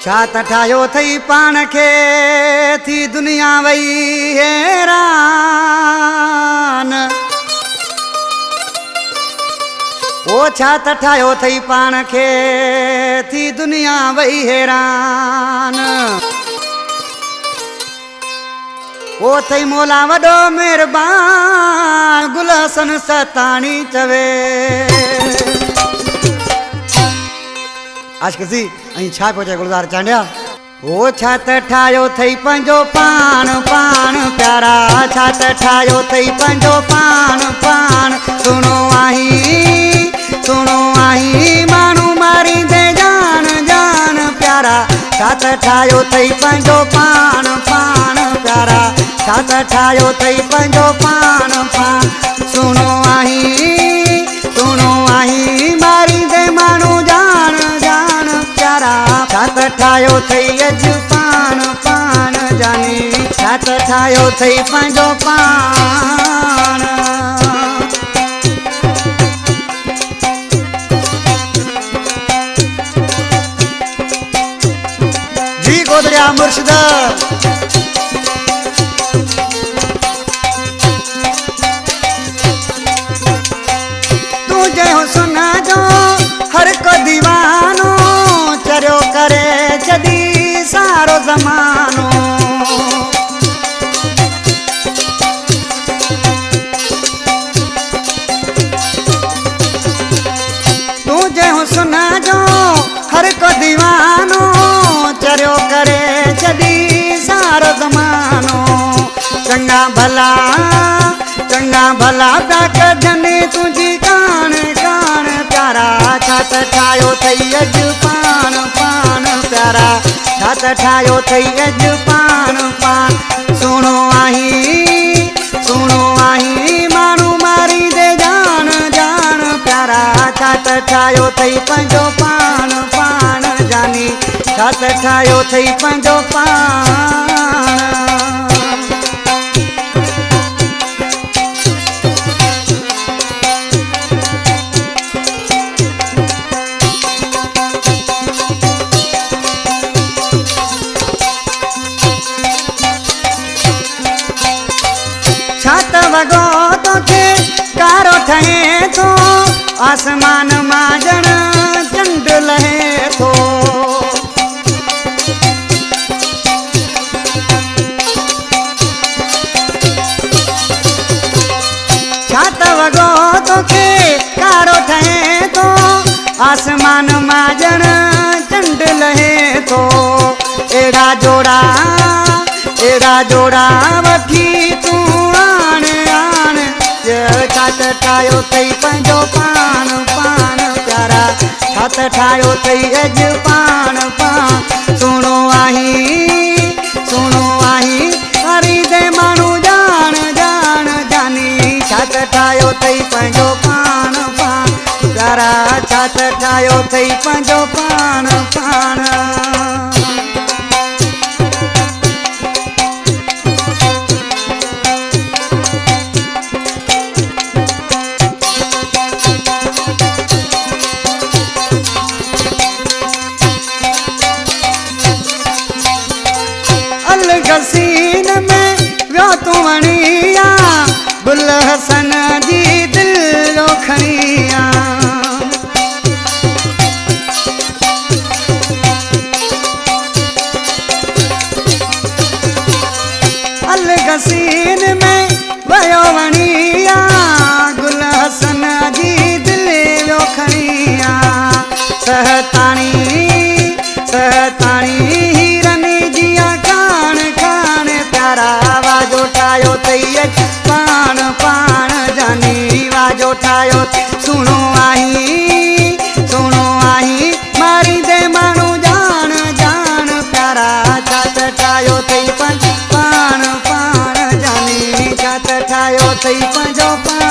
छात ठायो थई पाण खे थी दुनिया वई हैरान। ओ छात ठायो थई पाण खे थी दुनिया वई हैरान। ओ थई मोला वॾो मेहरबान गुल हसन सताणी चवे। आज किसी अहीं छा पियो चए गुलज़ार चांडिया। ओ छात ठायो थई पंहिंजो पाण पाण प्यारा, छात ठायो थई पंहिंजो पाण पाण। सुनो आहीं माण्हू मारींदे जान जान प्यारा, छात ठायो थई पंहिंजो पाण पाण प्यारा, छात ठायो थई पंहिंजो पाण पाण। सुनो आहीं मारींदे माण्हू जान जान प्यारा, छात ठायो थई अॼु पाण पाण जानी, छात ठायो थई पंहिंजो पाण। जी गोदरिया मुर्शिद सुना जो हर को दीवानो चरियो करे जदी सारो ज़मानो। तुझे सुना जो हर को दीवानो चरियो करे जदी सारो ज़मानो। चंगा भला प्या कढने तुझी कान कान प्यारा, छात ठायो थई अॼु पाण पाण प्यारा, छात ठायो थई अॼु पाण पाण। सुनो आहीं माण्हू मारींदे जान जान प्यारा, छात ठायो थई पंहिंजो पाण पाण जानी, छात ठायो थई पंहिंजो पाण। छात वॻो तोखे कारो ठहे थो, आसमान मां ॼण चंड लहे थो। छात वॻो तोखे कारो ठहे थो, आसमान मां ॼण चंड लहे थो। अहिड़ा जोड़ा वठी तूं आण आण, छात ठायो थई पंहिंजो पाण पाण प्यारा, छात ठायो थई अॼु पाण पाण। सुनो आहीं मारींदे माण्हू जान जान जानी, छात ठायो थई पंहिंजो पाण पाण प्यारा, छात ठायो थई पंहिंजो पाण पाण। अलगसीन में वियो तूं वणिया, गुल हसन जी दिल खणिया। अलगसीन में वियो वणिया, गुल हसन जी दिल खणिया। सहताणी वाजो ठायो थई अॼु पाण पाण जानी, वाजो ठायो। सुनो आहीं मारींदे माण्हू जान जान प्यारा, छात ठायो थई पंहिंजो पाण पाण जानी, छात ठायो थई पंहिंजो पाण।